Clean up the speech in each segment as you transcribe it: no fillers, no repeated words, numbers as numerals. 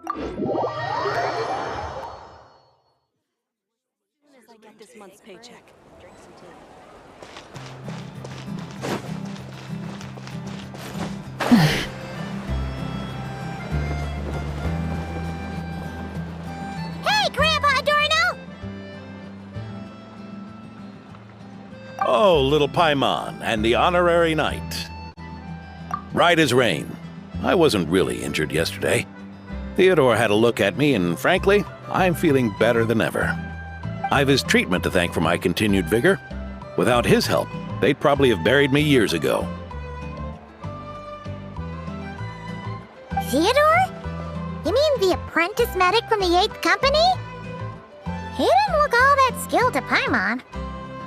As I get this month's paycheck. Drink some tea. Hey, Grandpa Adorno! Oh, little Paimon, and the honorary knight. Right as rain. I wasn't really injured yesterday. Theodore had a look at me, and frankly, I'm feeling better than ever. I've his treatment to thank for my continued vigor. Without his help, they'd probably have buried me years ago. Theodore? You mean the apprentice medic from the 8th Company? He didn't look all that skilled to Paimon.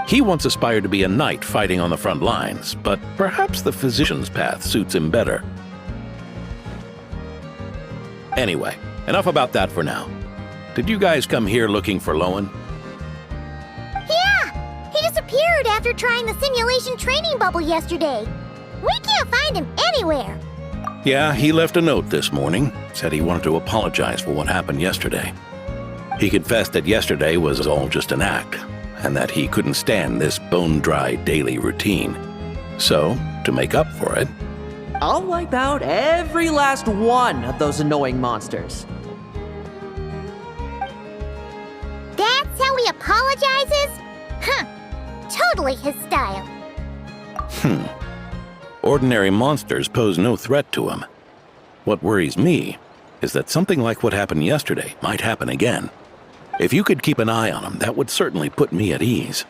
He once aspired to be a knight fighting on the front lines, but perhaps the physician's path suits him better. Anyway, enough about that for now. Did you guys come here looking for Lohen? Yeah! He disappeared after trying the simulation training bubble yesterday. We can't find him anywhere. Yeah, he left a note this morning. Said he wanted to apologize for what happened yesterday. He confessed that yesterday was all just an act, and that he couldn't stand this bone-dry daily routine. So, to make up for it, I'll wipe out every last one of those annoying monsters. That's how he apologizes? Huh. Totally his style. Ordinary monsters pose no threat to him. What worries me is that something like what happened yesterday might happen again. If you could keep an eye on him, that would certainly put me at ease.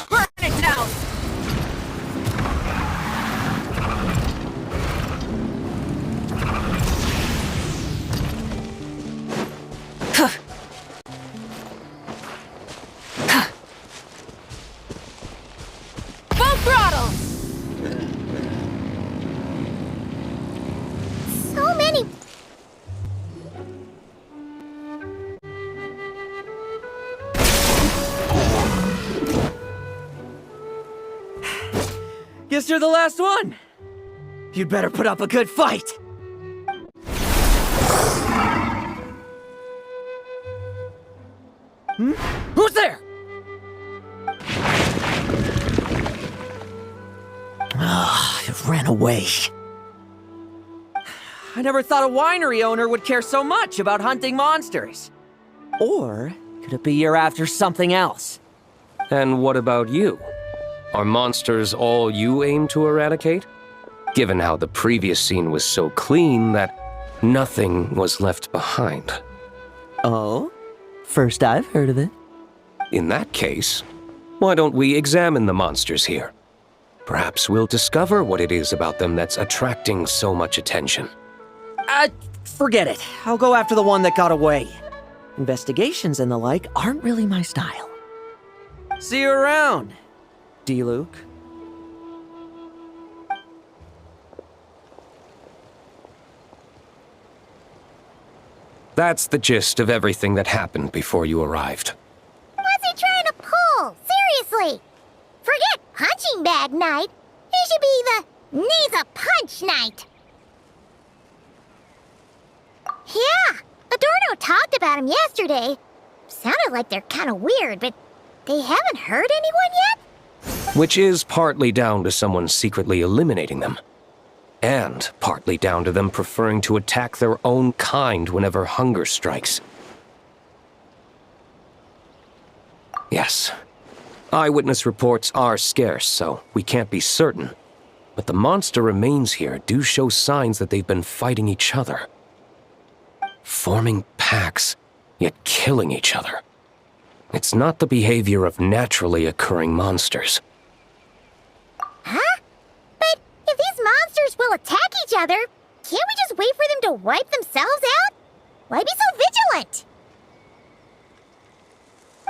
Burn it down! Full throttle! So many. Guess you're the last one. You'd better put up a good fight. Who's there? It ran away. I never thought a winery owner would care so much about hunting monsters. Or could it be you're after something else? And what about you? Are monsters all you aim to eradicate? Given how the previous scene was so clean that nothing was left behind. Oh? First I've heard of it. In that case, why don't we examine the monsters here? Perhaps we'll discover what it is about them that's attracting so much attention. Forget it. I'll go after the one that got away. Investigations and the like aren't really my style. See you around, D-Luke. That's the gist of everything that happened before you arrived. What's he trying to pull? Seriously! Forget punching bag night. He should be the needs a punch night. Yeah, Adorno talked about him yesterday. Sounded like they're kind of weird, but they haven't hurt anyone yet? Which is partly down to someone secretly eliminating them. And partly down to them preferring to attack their own kind whenever hunger strikes. Yes. Eyewitness reports are scarce, so we can't be certain. But the monster remains here do show signs that they've been fighting each other. Forming packs, yet killing each other. It's not the behavior of naturally occurring monsters. Huh? But if these monsters will attack each other, can't we just wait for them to wipe themselves out? Why be so vigilant?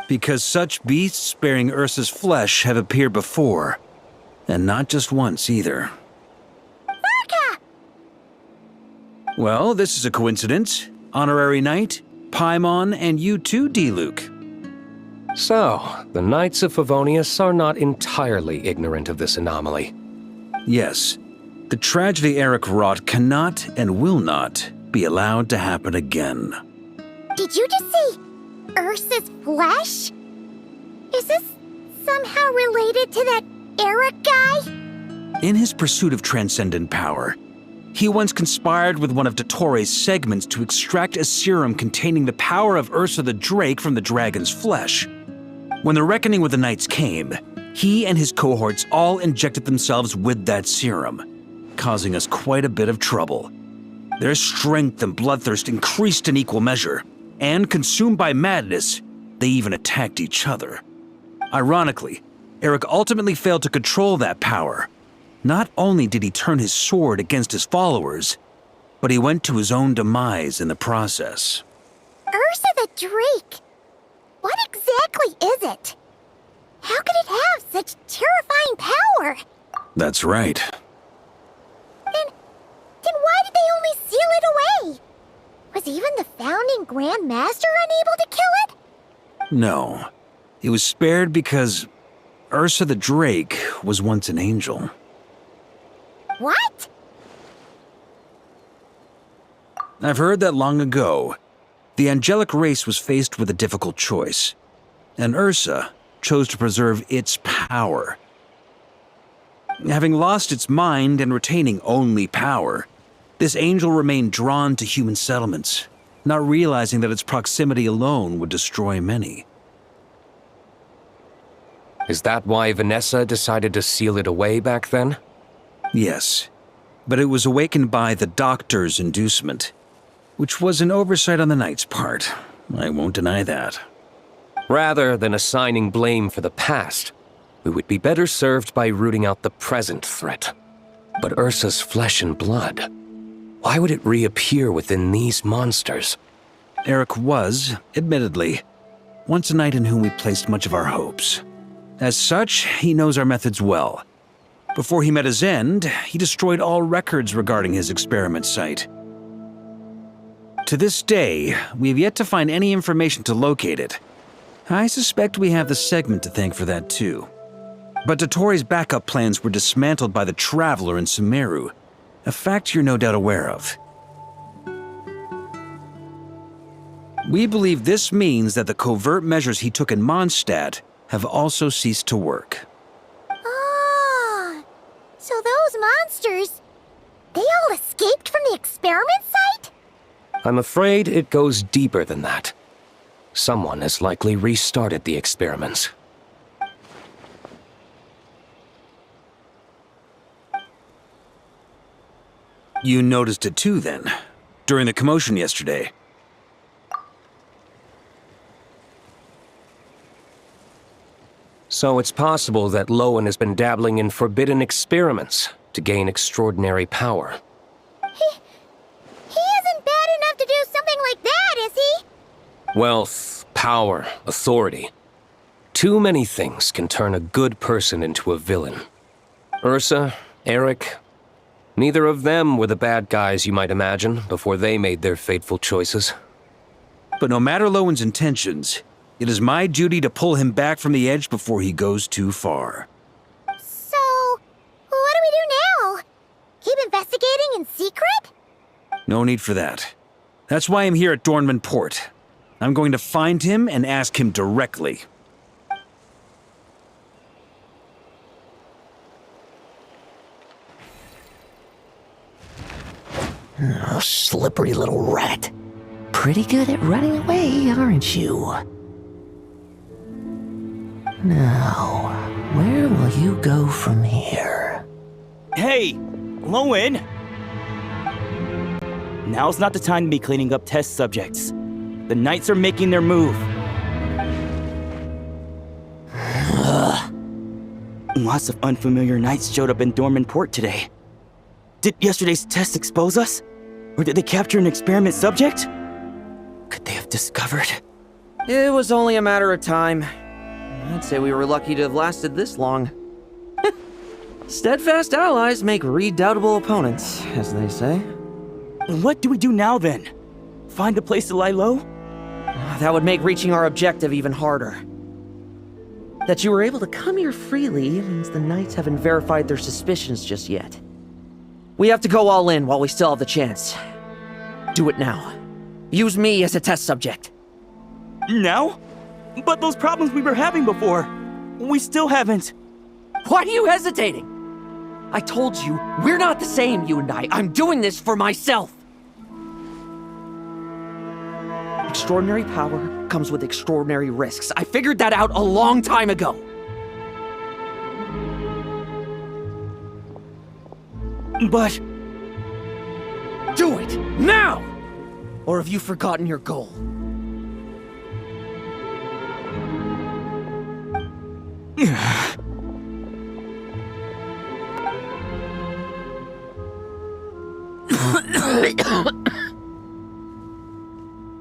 Because such beasts bearing Ursa's flesh have appeared before. And not just once either. Varka! Well, this is a coincidence. Honorary Knight, Paimon, and you too, D-Luke. So, the Knights of Favonius are not entirely ignorant of this anomaly. Yes. The tragedy Eric wrought cannot and will not be allowed to happen again. Did you just see Ursa's flesh? Is this somehow related to that Eric guy? In his pursuit of transcendent power, he once conspired with one of Dottores' segments to extract a serum containing the power of Ursa the Drake from the dragon's flesh. When the reckoning with the Knights came, he and his cohorts all injected themselves with that serum, causing us quite a bit of trouble. Their strength and bloodthirst increased in equal measure, and consumed by madness, they even attacked each other. Ironically, Eric ultimately failed to control that power. Not only did he turn his sword against his followers, but he went to his own demise in the process. Ursa the Drake? What exactly is it? How could it have such terrifying power? That's right. Then why did they only seal it away? Was even the founding Grand Master unable to kill it? No. It was spared because Ursa the Drake was once an angel. What? I've heard that long ago, the angelic race was faced with a difficult choice, and Ursa chose to preserve its power. Having lost its mind and retaining only power, this angel remained drawn to human settlements, not realizing that its proximity alone would destroy many. Is that why Vanessa decided to seal it away back then? Yes, but it was awakened by the Doctor's inducement, which was an oversight on the Knight's part. I won't deny that. Rather than assigning blame for the past, we would be better served by rooting out the present threat. But Ursa's flesh and blood, why would it reappear within these monsters? Eric was, admittedly, once a knight in whom we placed much of our hopes. As such, he knows our methods well. Before he met his end, he destroyed all records regarding his experiment site. To this day, we have yet to find any information to locate it. I suspect we have the segment to thank for that too. But Dottores' backup plans were dismantled by the Traveler in Sumeru, a fact you're no doubt aware of. We believe this means that the covert measures he took in Mondstadt have also ceased to work. Ah, so those monsters, they all escaped from the experiment site? I'm afraid it goes deeper than that. Someone has likely restarted the experiments. You noticed it too, then, during the commotion yesterday. So it's possible that Lohen has been dabbling in forbidden experiments to gain extraordinary power. He isn't bad enough to do something like that, is he? Wealth, power, authority. Too many things can turn a good person into a villain. Ursa, Eric, neither of them were the bad guys you might imagine before they made their fateful choices. But no matter Lowen's intentions, it is my duty to pull him back from the edge before he goes too far. So, what do we do now? Keep investigating in secret? No need for that. That's why I'm here at Dornman Port. I'm going to find him and ask him directly. Oh, slippery little rat. Pretty good at running away, aren't you? Now, where will you go from here? Hey, Lohen! Now's not the time to be cleaning up test subjects. The Knights are making their move. Lots of unfamiliar Knights showed up in Dorman Port today. Did yesterday's test expose us? Or did they capture an experiment subject? Could they have discovered? It was only a matter of time. I'd say we were lucky to have lasted this long. Steadfast allies make redoubtable opponents, as they say. What do we do now then? Find a place to lie low? That would make reaching our objective even harder. That you were able to come here freely means the Knights haven't verified their suspicions just yet. We have to go all in while we still have the chance. Do it now. Use me as a test subject. Now? But those problems we were having before, we still haven't. Why are you hesitating? I told you, we're not the same, you and I. I'm doing this for myself. Extraordinary power comes with extraordinary risks. I figured that out a long time ago. But... Do it, now! Or have you forgotten your goal?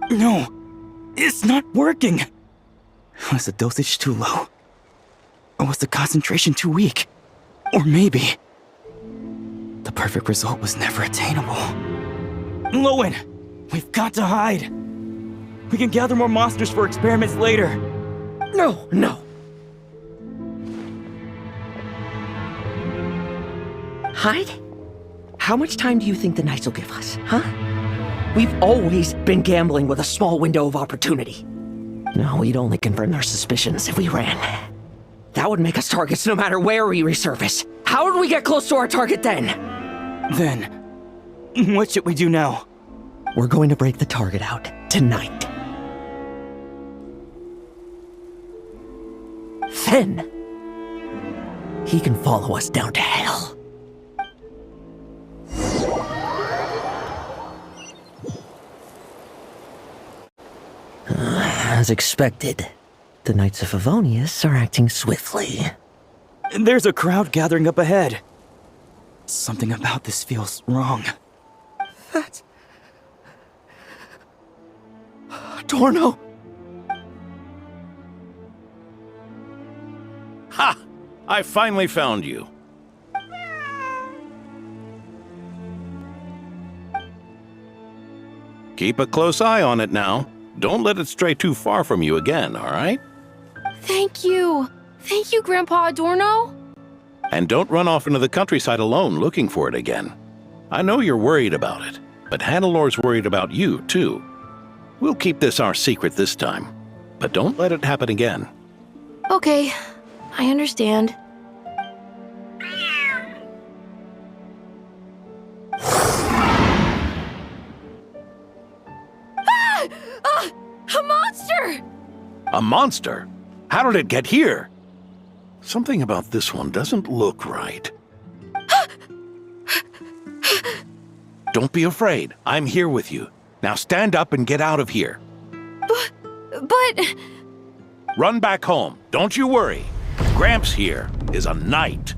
No, it's not working. Was the dosage too low? Or was the concentration too weak? Or maybe... the perfect result was never attainable. Lohen, we've got to hide. We can gather more monsters for experiments later. No, no. Hide? How much time do you think the Knights will give us, huh? We've always been gambling with a small window of opportunity. No, we'd only confirm their suspicions if we ran. That would make us targets no matter where we resurface. How would we get close to our target then? Then, what should we do now? We're going to break the target out tonight. Then, he can follow us down to hell. As expected, the Knights of Favonius are acting swiftly. There's a crowd gathering up ahead. Something about this feels wrong. That's... Dorno! Ha! I finally found you. Keep a close eye on it now. Don't let it stray too far from you again, all right? Thank you. Thank you, Grandpa Adorno. And don't run off into the countryside alone looking for it again. I know you're worried about it, but Hannelor's worried about you, too. We'll keep this our secret this time, but don't let it happen again. Okay, I understand. A monster! A monster? How did it get here? Something about this one doesn't look right. Don't be afraid. I'm here with you. Now stand up and get out of here. But... Run back home. Don't you worry. Gramps here is a knight.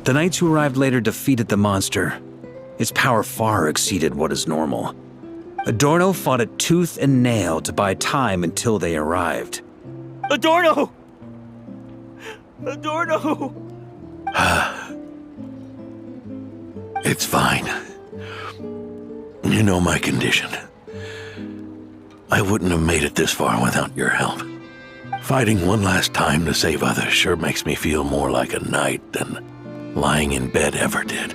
The knights who arrived later defeated the monster. Its power far exceeded what is normal. Adorno fought it tooth and nail to buy time until they arrived. Adorno! Adorno! It's fine. You know my condition. I wouldn't have made it this far without your help. Fighting one last time to save others sure makes me feel more like a knight than lying in bed ever did.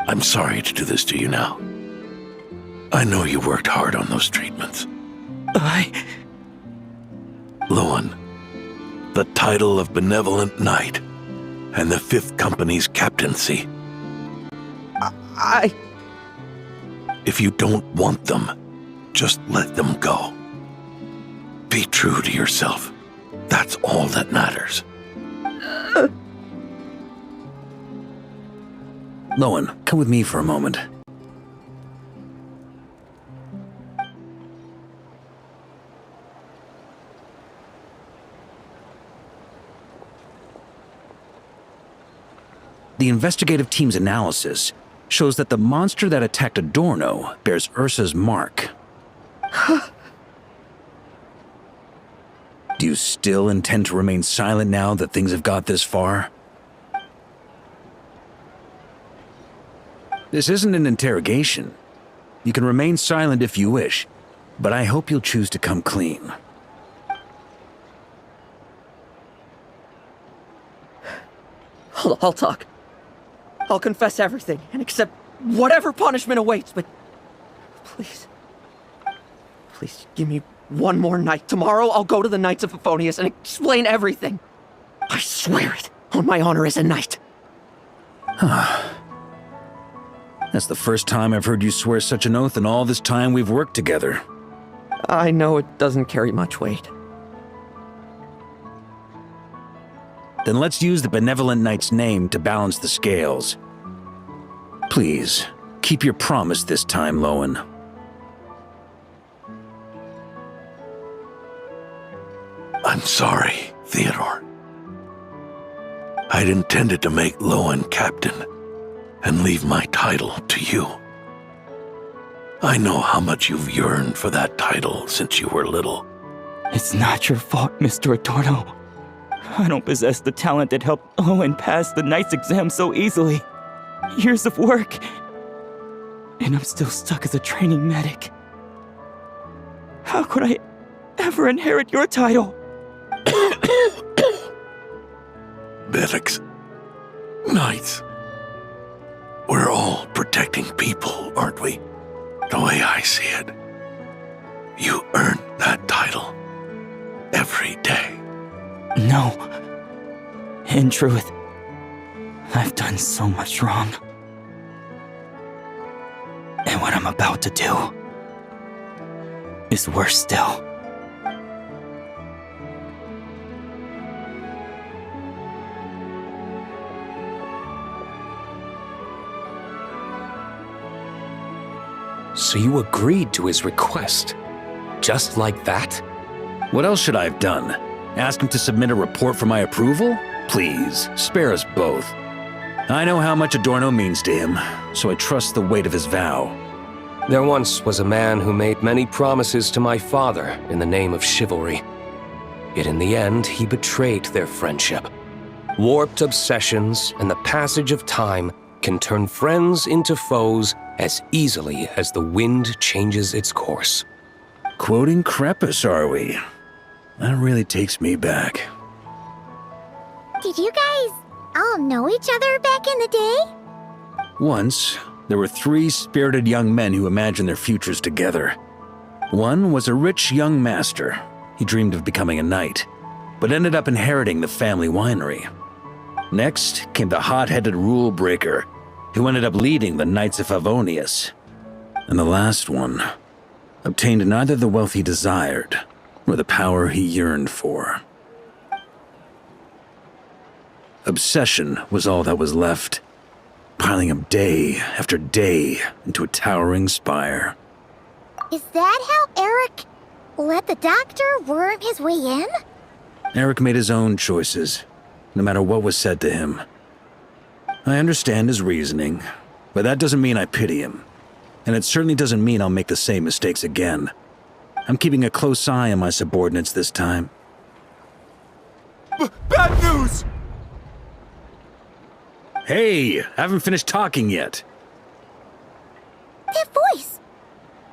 I'm sorry to do this to you now. I know you worked hard on those treatments. Lohen, the title of Benevolent Knight and the 5th Company's captaincy. If you don't want them, just let them go. Be true to yourself. That's all that matters. Lohen, come with me for a moment. The investigative team's analysis shows that the monster that attacked Adorno bears Ursa's mark. Do you still intend to remain silent now that things have got this far? This isn't an interrogation. You can remain silent if you wish, but I hope you'll choose to come clean. I'll talk. I'll confess everything and accept whatever punishment awaits, but please, please give me one more night. Tomorrow I'll go to the Knights of Favonius and explain everything. I swear it on my honor as a knight. That's the first time I've heard you swear such an oath in all this time we've worked together. I know it doesn't carry much weight. Then let's use the benevolent knight's name to balance the scales. Please, keep your promise this time, Lohen. I'm sorry, Theodore. I'd intended to make Lohen captain and leave my title to you. I know how much you've yearned for that title since you were little. It's not your fault, Mr. Adorno. I don't possess the talent that helped Lohen pass the knight's exam so easily. Years of work. And I'm still stuck as a training medic. How could I ever inherit your title? Medics, knights, we're all protecting people, aren't we? The way I see it, you earn that title every day. No. In truth, I've done so much wrong. And what I'm about to do is worse still. So you agreed to his request? Just like that? What else should I have done? Ask him to submit a report for my approval? Please, spare us both. I know how much Adorno means to him, so I trust the weight of his vow. There once was a man who made many promises to my father in the name of chivalry. Yet in the end, he betrayed their friendship. Warped obsessions and the passage of time can turn friends into foes as easily as the wind changes its course. Quoting Crepus, are we? That really takes me back. Did you guys all know each other back in the day? Once, there were 3 spirited young men who imagined their futures together. One was a rich young master. He dreamed of becoming a knight, but ended up inheriting the family winery. Next came the hot-headed rule breaker, who ended up leading the Knights of Favonius. And the last one obtained neither the wealth he desired, nor the power he yearned for. Obsession was all that was left, piling up day after day into a towering spire. Is that how Eric let the doctor worm his way in? Eric made his own choices, no matter what was said to him. I understand his reasoning, but that doesn't mean I pity him. And it certainly doesn't mean I'll make the same mistakes again. I'm keeping a close eye on my subordinates this time. Bad news! Hey, I haven't finished talking yet. That voice!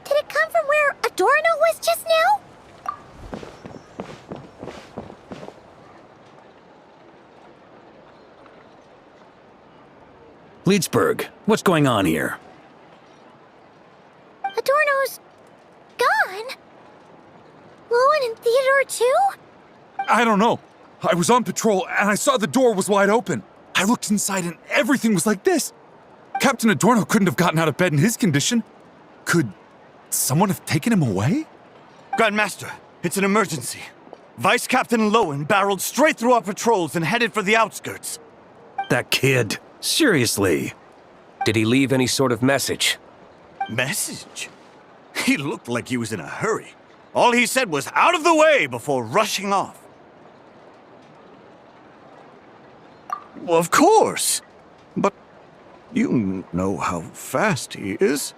Did it come from where Adorno was just now? Leedsburg, what's going on here? Adorno's gone? Lohen and Theodore too? I don't know. I was on patrol and I saw the door was wide open. I looked inside and everything was like this. Captain Adorno couldn't have gotten out of bed in his condition. Could someone have taken him away? Grandmaster, it's an emergency. Vice Captain Lohen barreled straight through our patrols and headed for the outskirts. That kid. Seriously. Did he leave any sort of message? Message? He looked like he was in a hurry. All he said was out of the way before rushing off. Well, of course. But you know how fast he is.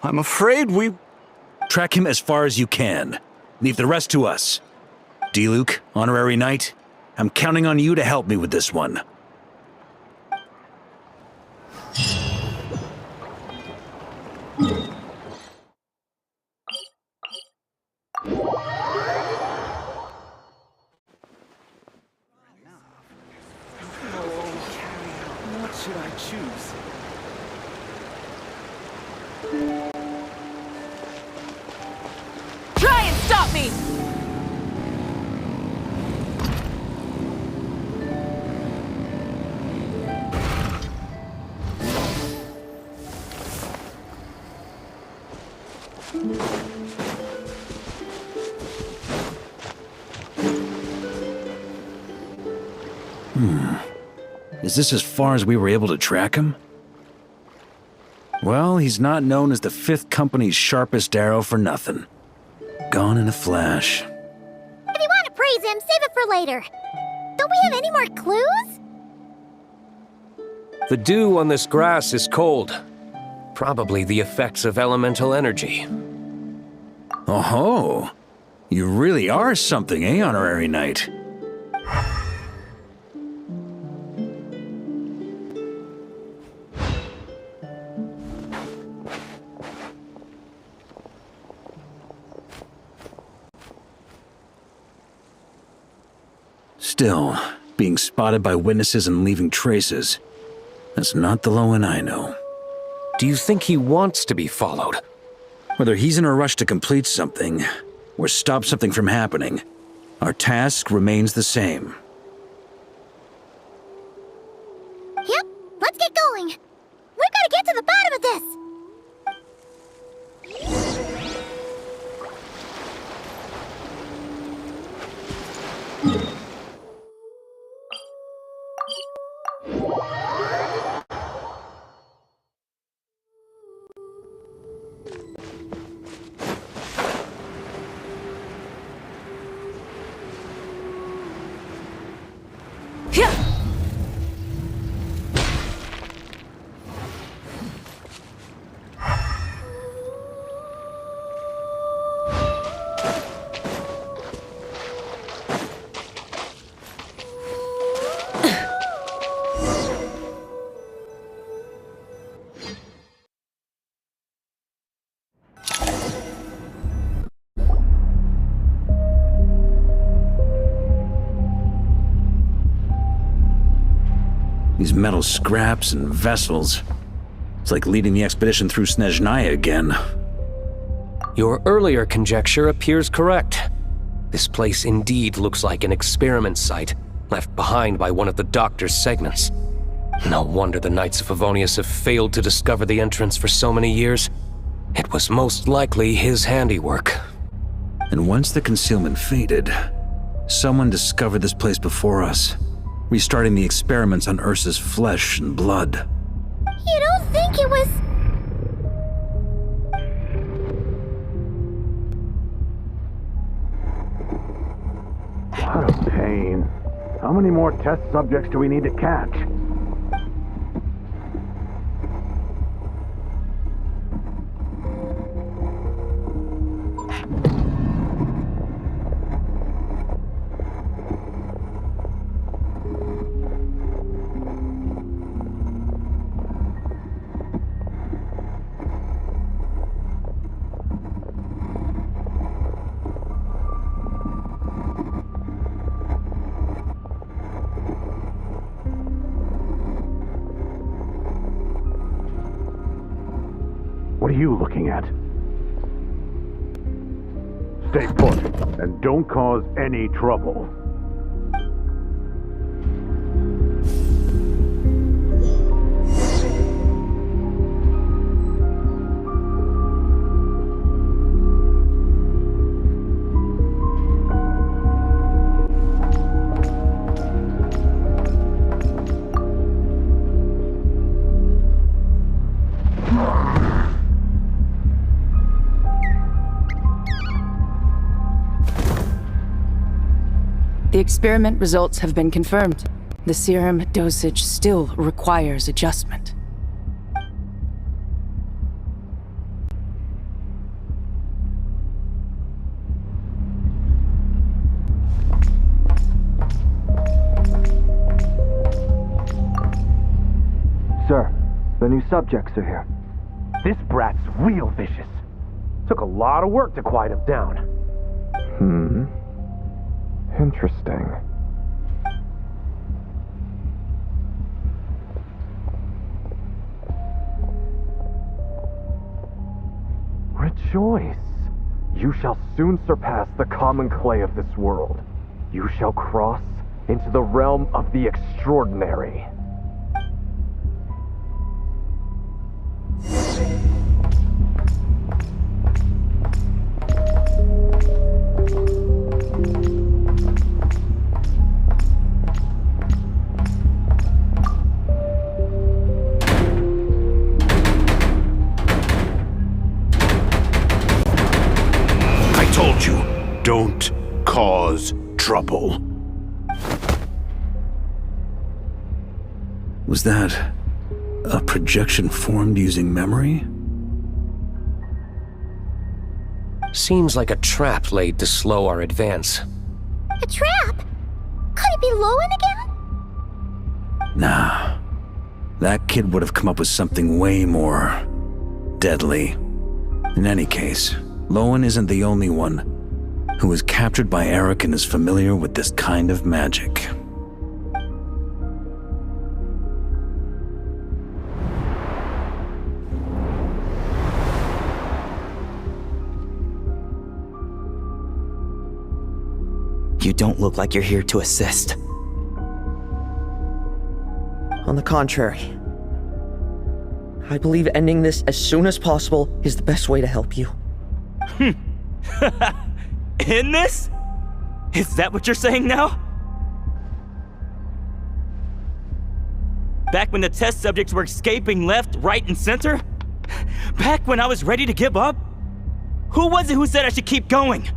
I'm afraid we... Track him as far as you can. Leave the rest to us. D-Luke, Honorary Knight, I'm counting on you to help me with this one. What should I choose? Try and stop me! Is this as far as we were able to track him? Well, he's not known as the 5th Company's sharpest arrow for nothing. Gone in a flash. If you want to praise him, save it for later. Don't we have any more clues? The dew on this grass is cold. Probably the effects of elemental energy. Oh-ho! You really are something, eh, Honorary Knight? Still, being spotted by witnesses and leaving traces, that's not the Lohen I know. Do you think he wants to be followed? Whether he's in a rush to complete something, or stop something from happening, our task remains the same. Yep, let's get going. We've got to get to the bottom of this. These metal scraps and vessels. It's like leading the expedition through Snezhnaya again. Your earlier conjecture appears correct. This place indeed looks like an experiment site, left behind by one of the Doctor's segments. No wonder the Knights of Favonius have failed to discover the entrance for so many years. It was most likely his handiwork. And once the concealment faded, someone discovered this place before us, restarting the experiments on Ursa's flesh and blood. You don't think it was... What a pain. How many more test subjects do we need to catch? What are you looking at? Stay put, and don't cause any trouble. The experiment results have been confirmed. The serum dosage still requires adjustment. Sir, the new subjects are here. This brat's real vicious. Took a lot of work to quiet him down. Interesting. Rejoice! You shall soon surpass the common clay of this world. You shall cross into the realm of the extraordinary. I told you, don't cause trouble. Was that a projection formed using memory? Seems like a trap laid to slow our advance. A trap? Could it be Lohen again? Nah. That kid would have come up with something way more deadly. In any case, Lohen isn't the only one who was captured by Eric and is familiar with this kind of magic. You don't look like you're here to assist. On the contrary, I believe ending this as soon as possible is the best way to help you. In this? Is that what you're saying now? Back when the test subjects were escaping left, right, and center? Back when I was ready to give up? Who was it who said I should keep going?